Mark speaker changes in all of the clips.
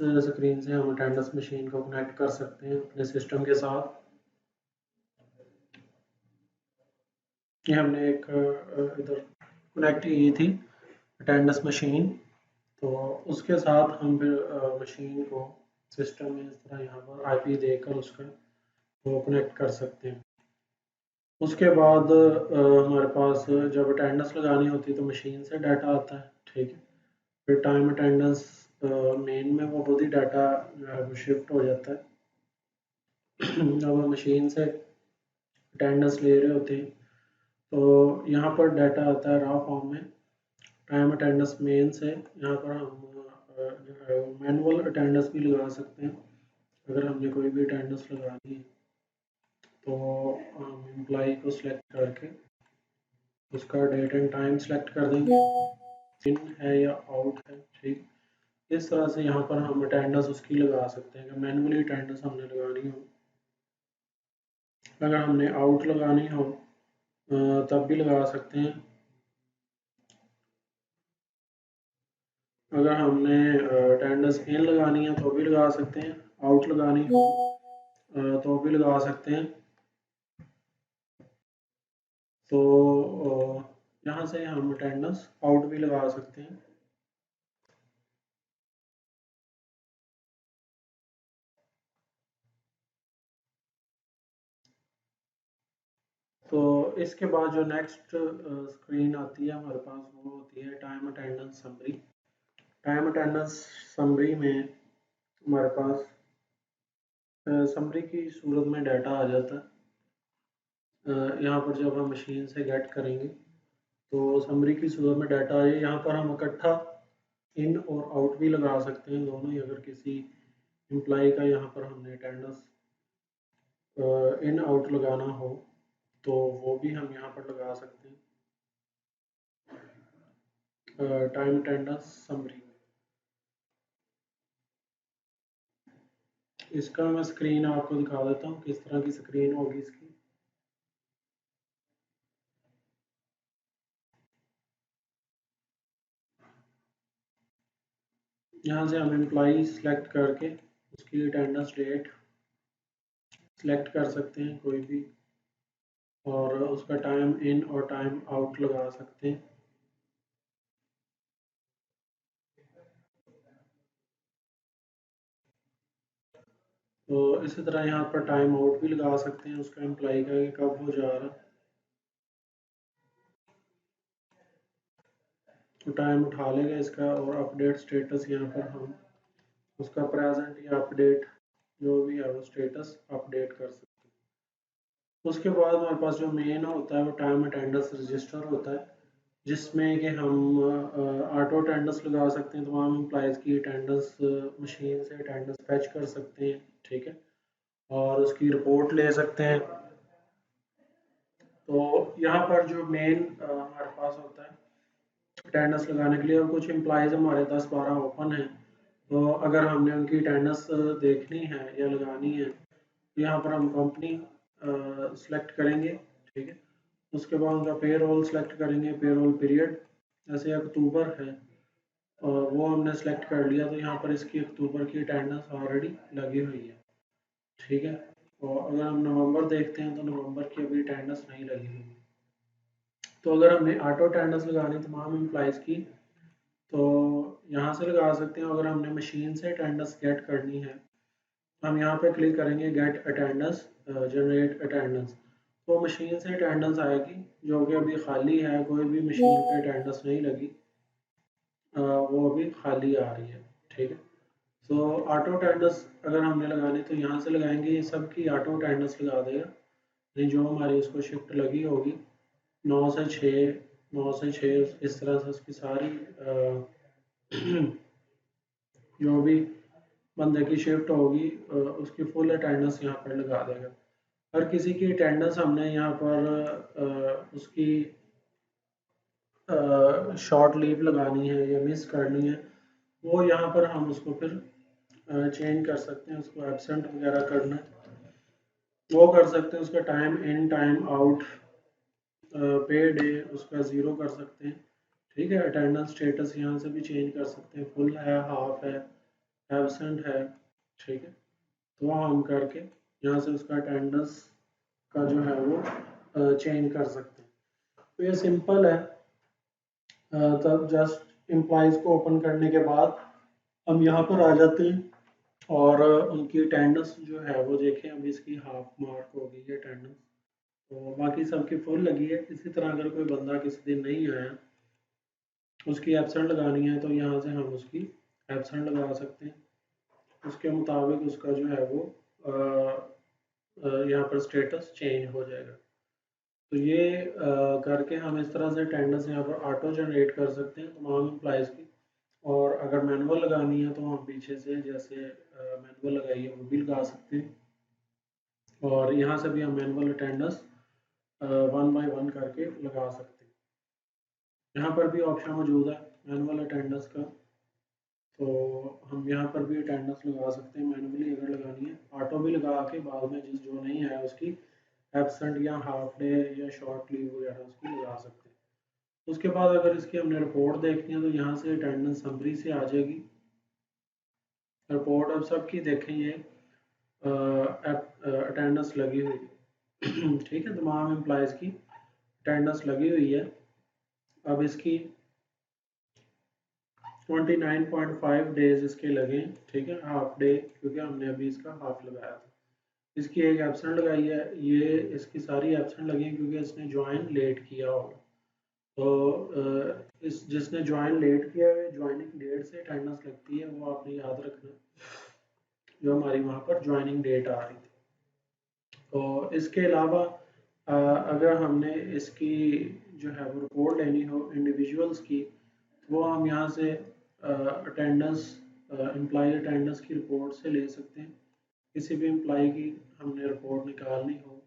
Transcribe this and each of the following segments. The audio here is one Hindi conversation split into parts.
Speaker 1: स्क्रीन से हम अटेंडेंस मशीन को कनेक्ट कर सकते हैं अपने सिस्टम के साथ। ये हमने एक इधर कनेक्ट की थी अटेंडेंस मशीन, तो उसके साथ हम फिर मशीन को सिस्टम में इस तरह यहाँ पर आईपी देकर उसका वो कनेक्ट कर सकते हैं। उसके बाद हमारे पास जब अटेंडेंस लगानी होती है तो मशीन से डाटा आता है, ठीक है। फिर टाइम अटेंडेंस मेन में वो खुद ही डाटा शिफ्ट हो जाता है। जब हम मशीन से अटेंडेंस ले रहे होते हैं तो यहाँ पर डाटा आता है रॉ फॉर्म में टाइम अटेंडेंस मेन से। यहाँ पर हम मैनुअल अटेंडेंस भी लगा सकते हैं। अगर हमने कोई भी अटेंडेंस लगानी है तो हम एम्प्लॉई को सिलेक्ट करके उसका डेट एंड टाइम सेलेक्ट कर देंगे, इन है या आउट है, ठीक। इस तरह से यहाँ पर हम अटेंडेंस उसकी लगा सकते हैं। अगर मैनुअली अटेंडेंस हमने लगानी हो, अगर हमने आउट लगानी हो तब भी लगा सकते हैं। अगर हमने अटेंडेंस इन लगानी है तो भी लगा सकते हैं, आउट लगानी हो तो भी लगा सकते हैं। तो यहाँ से हम अटेंडेंस आउट भी लगा सकते हैं। तो इसके बाद जो नेक्स्ट स्क्रीन आती है हमारे पास वो होती है time attendance summary. Time attendance summary में हमारे पास समरी की सूरत में डाटा आ जाता है। यहाँ पर जब हम मशीन से गेट करेंगे तो समरी की सूरत में डाटा आए। यहाँ पर हम इकट्ठा इन और आउट भी लगा सकते हैं, दोनों ही। अगर किसी एम्प्लॉय का यहाँ पर हमने अटेंडेंस इन आउट लगाना हो तो वो भी हम यहाँ पर लगा सकते हैं टाइम अटेंडेंस समरी। इसका मैं स्क्रीन आपको दिखा देता हूँ किस तरह की स्क्रीन होगी इसकी। यहाँ से हम एम्प्लॉई सेलेक्ट करके उसकी अटेंडेंस डेट सेलेक्ट कर सकते हैं कोई भी, और उसका टाइम इन और टाइम आउट लगा सकते हैं। तो इसी तरह यहाँ पर टाइम आउट भी लगा सकते हैं उसका एम्प्लॉई का कि कब वो जा रहा है, तो टाइम उठा लेगा इसका। और अपडेट स्टेटस यहाँ पर हम उसका प्रेजेंट या अपडेट जो भी है वो स्टेटस अपडेट कर सकते हैं। उसके बाद हमारे पास जो मेन होता है वो टाइम अटेंडेंस रजिस्टर होता है, जिसमें कि हम ऑटो अटेंडेंस लगा सकते हैं। तमाम एम्प्लॉयज़ की अटेंडेंस मशीन से अटेंडेंस फैच कर सकते हैं, ठीक है, और उसकी रिपोर्ट ले सकते हैं। तो यहाँ पर जो मेन हमारे पास होता है अटेंडेंस लगाने के लिए, और कुछ एम्प्लॉयज़ हमारे 10-12 ओपन हैं, तो अगर हमने उनकी अटेंडेंस देखनी है या लगानी है तो यहाँ पर हम कंपनी सेलेक्ट करेंगे, ठीक है। उसके बाद उनका पे रोल सेलेक्ट करेंगे, पे रोल पीरियड। जैसे अक्टूबर है और वो हमने सेलेक्ट कर लिया, तो यहाँ पर इसकी अक्टूबर की अटेंडेंस ऑलरेडी लगी हुई है, ठीक है। और अगर हम नवंबर देखते हैं तो नवंबर की अभी अटेंडेंस नहीं लगी हुई। तो अगर हमने ऑटो अटेंडेंस लगानी तमाम एम्प्लॉयज़ की तो यहाँ से लगा सकते हैं। अगर हमने मशीन से अटेंडेंस गेट करनी है, हम यहाँ पे क्लिक करेंगे गेट अटेंडेंस, जनरेट अटेंडेंस। तो मशीन से अटेंडेंस आएगी जो कि अभी खाली है, कोई भी मशीन पे अटेंडेंस नहीं लगी, वो अभी खाली आ रही है, ठीक है। सो ऑटो अटेंडेंस अगर हमने लगानी तो यहाँ से लगाएंगे, ये सब की ऑटो अटेंडेंस लगा देगा। नहीं, जो हमारी उसको शिफ्ट लगी होगी 9 से 6, 9 से 6, इस तरह से उसकी सारी जो भी बंदे की शिफ्ट होगी उसकी फुल अटेंडेंस यहाँ पर लगा देगा। हर किसी की अटेंडेंस हमने यहाँ पर उसकी शॉर्ट लीव लगानी है या मिस करनी है, वो यहाँ पर हम उसको फिर चेंज कर सकते हैं। उसको एब्सेंट वगैरह करना है वो कर सकते हैं। उसका टाइम इन टाइम आउट पे डे उसका 0 कर सकते हैं, ठीक है। अटेंडेंस स्टेटस यहाँ से भी चेंज कर सकते हैं, फुल है, हाफ है, एबसेंट है, ठीक है, तो हम करके यहाँ से उसका अटेंडेंस का जो है वो चेंज कर सकते हैं। तो ये सिंपल है। तब जस्ट एम्प्लॉयज़ को ओपन करने के बाद हम यहाँ पर आ जाते हैं और उनकी अटेंडेंस जो है वो देखें। अभी इसकी हाफ मार्क हो गई है अटेंडेंस, तो बाकी सबकी फुल लगी है। इसी तरह अगर कोई बंदा किसी दिन नहीं आया, उसकी एब्सेंट लगानी है, तो यहाँ से हम उसकी एब्सेंट लगा सकते हैं। उसके मुताबिक उसका जो है वो यहाँ पर स्टेटस चेंज हो जाएगा। तो ये करके हम इस तरह से अटेंडेंस यहाँ पर ऑटो जनरेट कर सकते हैं तमाम एम्प्लॉयज़ की। और अगर मैनुअल लगानी है तो हम पीछे से जैसे मैनुअल लगाई है वो भी लगा सकते हैं, और यहाँ से भी हम मैनुअल अटेंडेंस 1 बाय 1 करके लगा सकते हैं। यहाँ पर भी ऑप्शन मौजूद है मैनुअल अटेंडेंस का, तो हम यहाँ पर भी अटेंडेंस लगा सकते हैं मैनुअली अगर लगानी है। ऑटो भी लगा के बाद में जिस जो नहीं है उसकी एब्सेंट या हाफ डे या शॉर्ट लीव वगैरह उसकी लगा सकते हैं। उसके बाद अगर इसकी हमने रिपोर्ट देखनी है तो यहाँ से अटेंडेंस समरी से आ जाएगी। रिपोर्ट अब सबकी देखें, ये अटेंडेंस लगी हुई है ठीक है, तमाम एम्प्लॉयज़ की अटेंडेंस लगी हुई है। अब इसकी 29.5 डेज इसके लगे, ठीक है, हाफ डे, क्योंकि हमने अभी इसका हाफ लगाया था। इसकी एक एब्सेंट लगाई है, ये इसकी सारी एब्सेंट लगी हैं क्योंकि इसने ज्वाइन लेट किया होगा। तो इस जिसने ज्वाइन लेट किया है ज्वाइनिंग डेट से अटेंडेंस लगती है, वो आपने याद रखना, जो हमारी वहाँ पर ज्वाइनिंग डेट आ रही थी। तो इसके अलावा अगर हमने इसकी जो है वो रिपोर्ट लेनी हो इंडिविजुअल्स की, वो हम यहाँ से अटेंडेंस एम्प्लॉय अटेंडेंस की रिपोर्ट से ले सकते हैं। किसी भी एम्प्लॉय की हमने रिपोर्ट निकालनी हो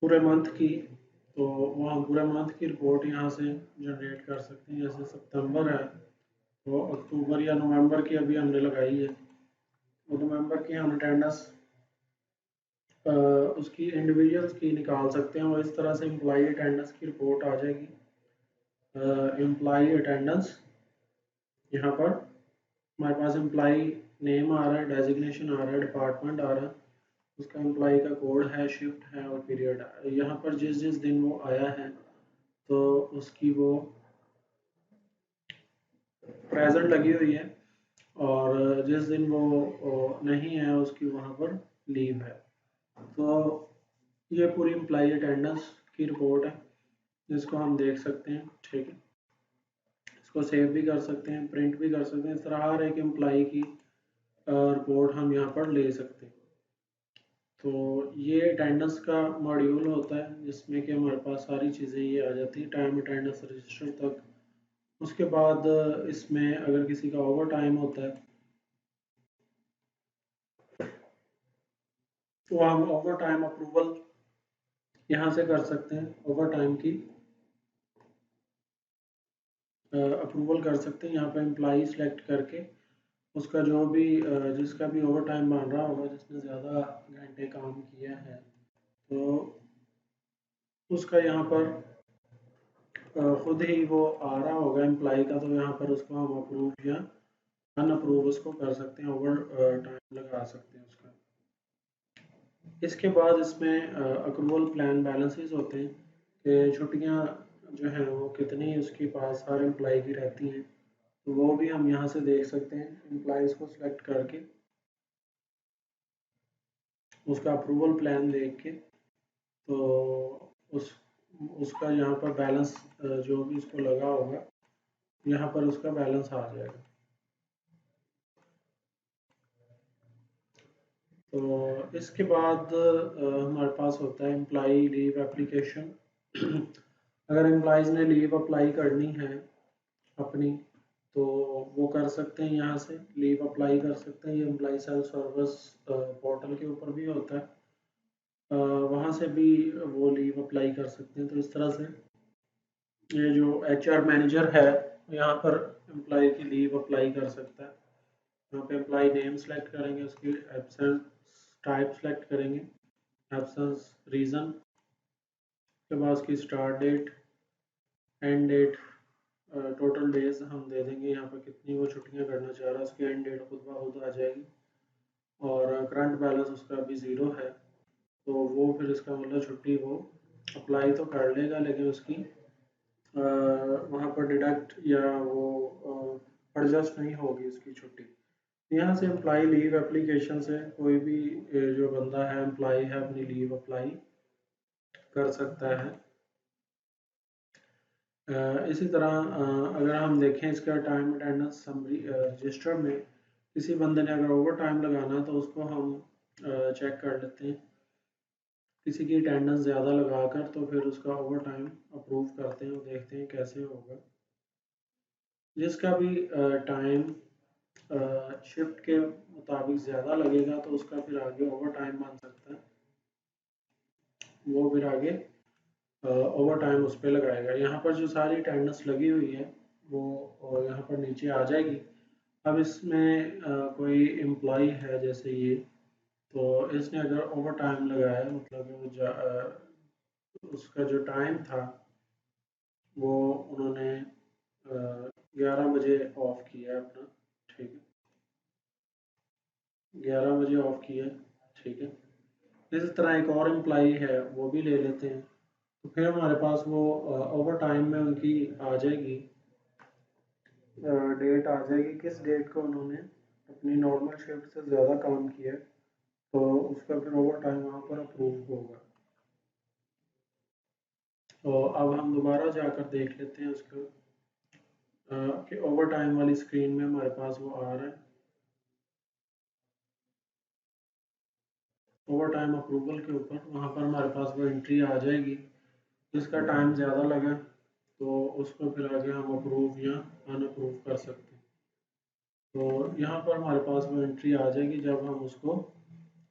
Speaker 1: पूरे मंथ की, तो वो हम पूरे मंथ की रिपोर्ट यहाँ से जनरेट कर सकते हैं। जैसे सितंबर है तो अक्टूबर या नवंबर की अभी हमने लगाई है, तो नवंबर की हम अटेंडेंस उसकी इंडिविजुअल्स की निकाल सकते हैं, और इस तरह से एम्प्लॉई अटेंडेंस की रिपोर्ट आ जाएगी। एम्प्लॉई अटेंडेंस यहाँ पर हमारे पास एम्प्लॉई नेम आ रहा है, डेजिग्नेशन आ रहा है, डिपार्टमेंट आ रहा है, उसका एम्प्लॉई का कोड है, शिफ्ट है और पीरियड है। यहाँ पर जिस जिस दिन वो आया है तो उसकी वो प्रेजेंट लगी हुई है, और जिस दिन वो नहीं है उसकी वहाँ पर लीव है। तो ये पूरी एम्प्लॉई अटेंडेंस की रिपोर्ट है जिसको हम देख सकते हैं, ठीक है। इसको सेव भी कर सकते हैं, प्रिंट भी कर सकते हैं। इस तरह हर एक एम्प्लॉई की रिपोर्ट हम यहाँ पर ले सकते हैं। तो ये अटेंडेंस का मॉड्यूल होता है जिसमें कि हमारे पास सारी चीज़ें ये आ जाती हैं टाइम अटेंडेंस रजिस्टर तक। उसके बाद इसमें अगर किसी का ओवर टाइम होता है तो हम ओवर टाइम अप्रूवल यहाँ से कर सकते हैं। ओवर टाइम की अप्रूवल कर सकते हैं यहाँ पे एम्प्लॉई सेलेक्ट करके। उसका जो भी जिसका भी ओवर टाइम बन रहा होगा, जिसने ज़्यादा घंटे काम किया है, तो उसका यहाँ पर खुद ही वो आ रहा होगा एम्प्लॉई का, तो यहाँ पर उसको हम अप्रूव या अनअप्रूव उसको कर सकते हैं, ओवर टाइम लगा सकते हैं उसका। इसके बाद इसमें अक्रूवल प्लान बैलेंसेस होते हैं कि छुट्टियाँ जो हैं वो कितनी उसके पास हर एम्प्लॉई की रहती हैं, तो वो भी हम यहाँ से देख सकते हैं एम्प्लॉयज़ को सिलेक्ट करके, उसका अप्रूवल प्लान देख के। तो उस उसका यहाँ पर बैलेंस जो भी उसको लगा होगा यहाँ पर उसका बैलेंस आ जाएगा। तो इसके बाद हमारे पास होता है एम्प्लॉई लीव एप्लीकेशन। अगर एम्प्लॉयज़ ने लीव अप्लाई करनी है अपनी, तो वो कर सकते हैं, यहाँ से लीव अप्लाई कर सकते हैं। ये एम्प्लॉई सेल्फ सर्विस पोर्टल के ऊपर भी होता है, वहाँ से भी वो लीव अप्लाई कर सकते हैं। तो इस तरह से ये जो HR मैनेजर है यहाँ पर एम्प्लॉय की लीव अप्लाई कर सकता है। यहाँ पे एम्प्लॉय नेम सेलेक्ट करेंगे, उसकी एब्सेंस टाइप सेलेक्ट करेंगे, एब्सेंस रीज़न, उसके बाद उसकी start date, end date, total days हम दे देंगे यहाँ पर कितनी वो छुट्टियाँ करना चाह रहा है, उसकी एंड डेट खुद ब खुद आ जाएगी। और करंट बैलेंस उसका अभी ज़ीरो है, तो वो फिर इसका मतलब छुट्टी वो अप्लाई तो कर लेगा, लेकिन उसकी वहाँ पर डिडक्ट या वो एडजस्ट नहीं होगी उसकी छुट्टी। यहाँ से एम्प्लॉय लीव एप्लीकेशन से कोई भी जो बंदा है एम्प्लॉय है अपनी लीव अप्लाई कर सकता है। इसी तरह अगर हम देखें इसका टाइम अटेंडेंस समरी रजिस्टर में किसी बंदे ने अगर ओवर टाइम लगाना है तो उसको हम चेक कर लेते हैं। किसी की अटेंडेंस ज़्यादा लगाकर तो फिर उसका ओवर टाइम अप्रूव करते हैं और देखते हैं कैसे होगा। जिसका भी टाइम शिफ्ट के मुताबिक ज़्यादा लगेगा तो उसका फिर आगे ओवर टाइम बन सकता है, वो फिर आगे ओवर टाइम उस पर लगाएगा। यहाँ पर जो सारी अटेंडेंस लगी हुई है वो यहाँ पर नीचे आ जाएगी। अब इसमें कोई एम्प्लॉय है जैसे ये, तो इसने अगर ओवर टाइम लगाया मतलब उसका जो टाइम था वो उन्होंने 11 बजे ऑफ किया है अपना, ठीक है, 11 बजे ऑफ किया, ठीक है। इसी तरह एक और एम्प्लॉई है वो भी ले लेते हैं, तो फिर हमारे पास वो ओवर टाइम में उनकी आ जाएगी, डेट आ जाएगी किस डेट को उन्होंने अपनी नॉर्मल शिफ्ट से ज़्यादा काम किया है, तो उसका फिर ओवर टाइम वहाँ पर अप्रूव होगा। तो अब हम दोबारा जाकर देख लेते हैं उसको कि ओवर टाइम वाली स्क्रीन में हमारे पास वो आ रहा है। ओवर टाइम अप्रूवल के ऊपर वहाँ पर हमारे पास वो एंट्री आ जाएगी, जिसका टाइम ज़्यादा लगा तो उसको फिर आगे हम अप्रूव या अनअप्रूव कर सकते हैं। तो यहाँ पर हमारे पास वो एंट्री आ जाएगी जब हम उसको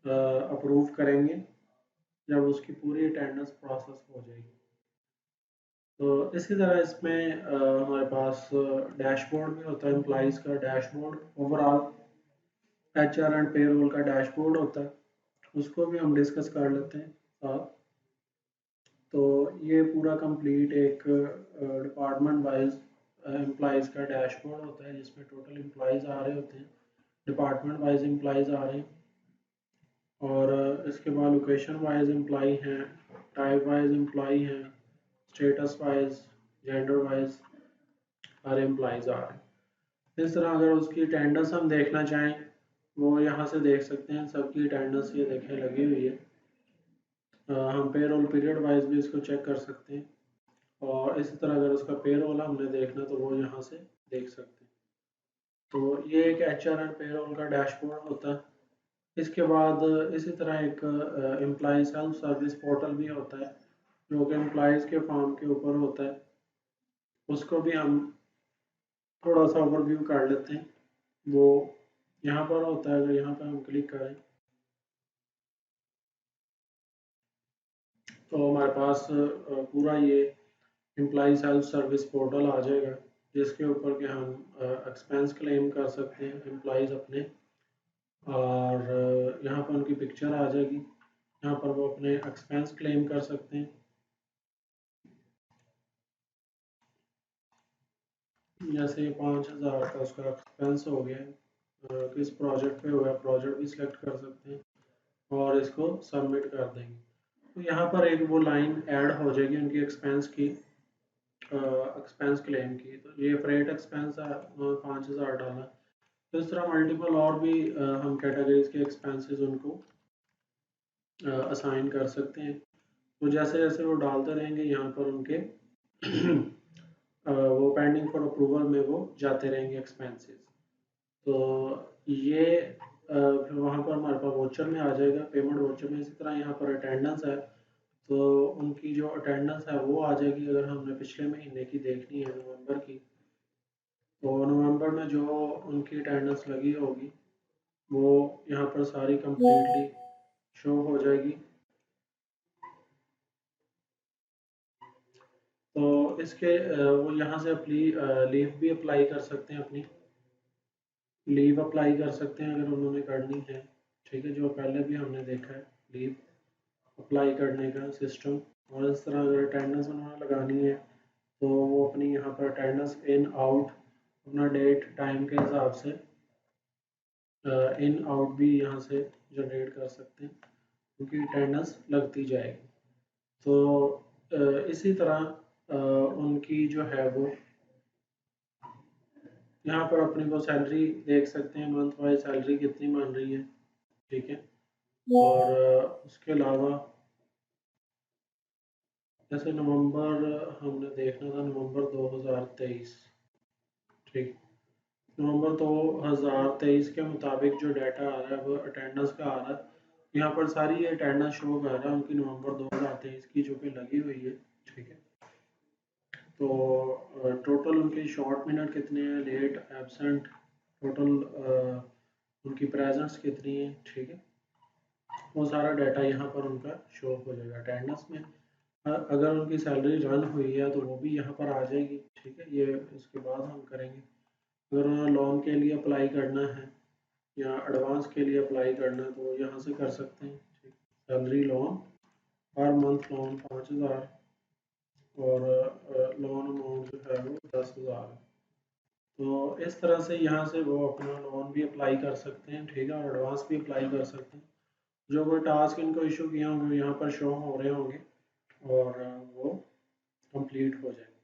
Speaker 1: अप्रूव करेंगे, जब उसकी पूरी अटेंडेंस प्रोसेस हो जाएगी। तो इसी तरह इसमें हमारे पास डैशबोर्ड भी होता है, एम्प्लॉइज़ का dashboard, overall HR and payroll का डैशबोर्ड होता है, उसको भी हम डिस्कस कर लेते हैं साथ। तो ये पूरा कंप्लीट एक डिपार्टमेंट वाइज एम्प्लॉइज़ का डैशबोर्ड होता है, जिसमें टोटल एम्प्लॉइज़ आ रहे होते हैं, डिपार्टमेंट वाइज एम्प्लॉइज़ आ रहे हैं, और इसके बाद लोकेशन वाइज एम्प्लॉई हैं, टाइप वाइज एम्प्लॉई हैं, स्टेटस वाइज, जेंडर वाइज हर एम्प्लॉइज़ आ रहे हैं। इस तरह अगर उसकी अटेंडेंस हम देखना चाहें वो यहाँ से देख सकते हैं, सबकी अटेंडेंस ये देखें लगी हुई है। हम पेरोल पीरियड वाइज भी इसको चेक कर सकते हैं, और इसी तरह अगर उसका पेरोल हमने देखना तो वो यहाँ से देख सकते हैं। तो ये एक एचआर एंड पेरोल का डैशबोर्ड होता है। इसके बाद इसी तरह एक एम्प्लॉय सेल्फ सर्विस पोर्टल भी होता है, जो कि एम्प्लॉयज़ के फॉर्म के ऊपर होता है, उसको भी हम थोड़ा सा ओवरव्यू कर लेते हैं। वो यहाँ पर होता है, अगर यहाँ पर हम क्लिक करें तो हमारे पास पूरा ये एम्प्लॉय सेल्फ सर्विस पोर्टल आ जाएगा, जिसके ऊपर के हम एक्सपेंस क्लेम कर सकते हैं एम्प्लॉयज़ अपने, और यहाँ पर उनकी पिक्चर आ जाएगी, यहाँ पर वो अपने एक्सपेंस क्लेम कर सकते हैं। जैसे 5,000 का उसका एक्सपेंस हो गया, किस प्रोजेक्ट पे हुआ है प्रोजेक्ट भी सिलेक्ट कर सकते हैं और इसको सबमिट कर देंगे। तो यहाँ पर एक वो लाइन ऐड हो जाएगी उनकी एक्सपेंस की, एक्सपेंस क्लेम की। तो ये फ्रेट एक्सपेंस है, 5,000 डाला। तो इस तरह मल्टीपल और भी हम कैटेगरीज के एक्सपेंसेस उनको असाइन कर सकते हैं। तो जैसे जैसे वो डालते रहेंगे यहाँ पर उनके वो पेंडिंग फॉर अप्रूवल में वो जाते रहेंगे एक्सपेंसेस। तो ये फिर वहाँ पर हमारे पास वोचर में आ जाएगा, पेमेंट वोचर में। इसी तरह यहाँ पर अटेंडेंस है, तो उनकी जो अटेंडेंस है वो आ जाएगी। अगर हमने पिछले महीने की देखनी है, नवंबर की, तो नवंबर में जो उनकी अटेंडेंस लगी होगी वो यहाँ पर सारी कंप्लीटली शो हो जाएगी। तो इसके वो यहाँ से अपनी लीव भी अप्लाई कर सकते हैं, अपनी लीव अप्लाई कर सकते हैं अगर उन्होंने करनी है, ठीक है, जो पहले भी हमने देखा है लीव अप्लाई करने का सिस्टम। और इस तरह अगर अटेंडेंस उन्होंने लगानी है तो वो अपनी यहाँ पर अटेंडेंस इन आउट अपना डेट टाइम के हिसाब से इन आउट भी यहाँ से जनरेट कर सकते हैं, क्योंकि अटेंडेंस लगती जाएगी। तो इसी तरह उनकी जो है वो यहाँ पर अपनी वो सैलरी देख सकते हैं, मंथ वाइज सैलरी कितनी बन रही है, ठीक है। और उसके अलावा जैसे नवंबर हमने देखना था, नवंबर 2023, ठीक, नवंबर 2023 के मुताबिक जो डाटा आ रहा है वो अटेंडेंस का आ रहा है। यहाँ पर सारी ये अटेंडेंस शो कर रहा है उनकी नवंबर 2023 की जो कि लगी हुई है, ठीक है। तो टोटल उनके शॉर्ट मिनट कितने हैं, लेट एब्सेंट, टोटल उनकी प्रेजेंस कितनी है, ठीक है। वो सारा डाटा यहाँ पर उनका शो हो जाएगा अटेंडेंस में। अगर उनकी सैलरी रन हुई है तो वो भी यहाँ पर आ जाएगी, ठीक है। ये इसके बाद हम करेंगे। अगर उन्हें लोन के लिए अप्लाई करना है या एडवांस के लिए अप्लाई करना है तो यहाँ से कर सकते हैं, ठीक। सैलरी लोन, हर मंथ लोन 5,000 और लोन अमाउंट जो है वो 10,000 है। तो इस तरह से यहाँ से वो अपना लोन भी अप्लाई कर सकते हैं, ठीक है, और एडवांस भी अप्लाई कर सकते हैं। जो कोई टास्क इनको इशू किए होंगे यहाँ पर शो हो रहे होंगे और वो कंप्लीट हो जाएंगे।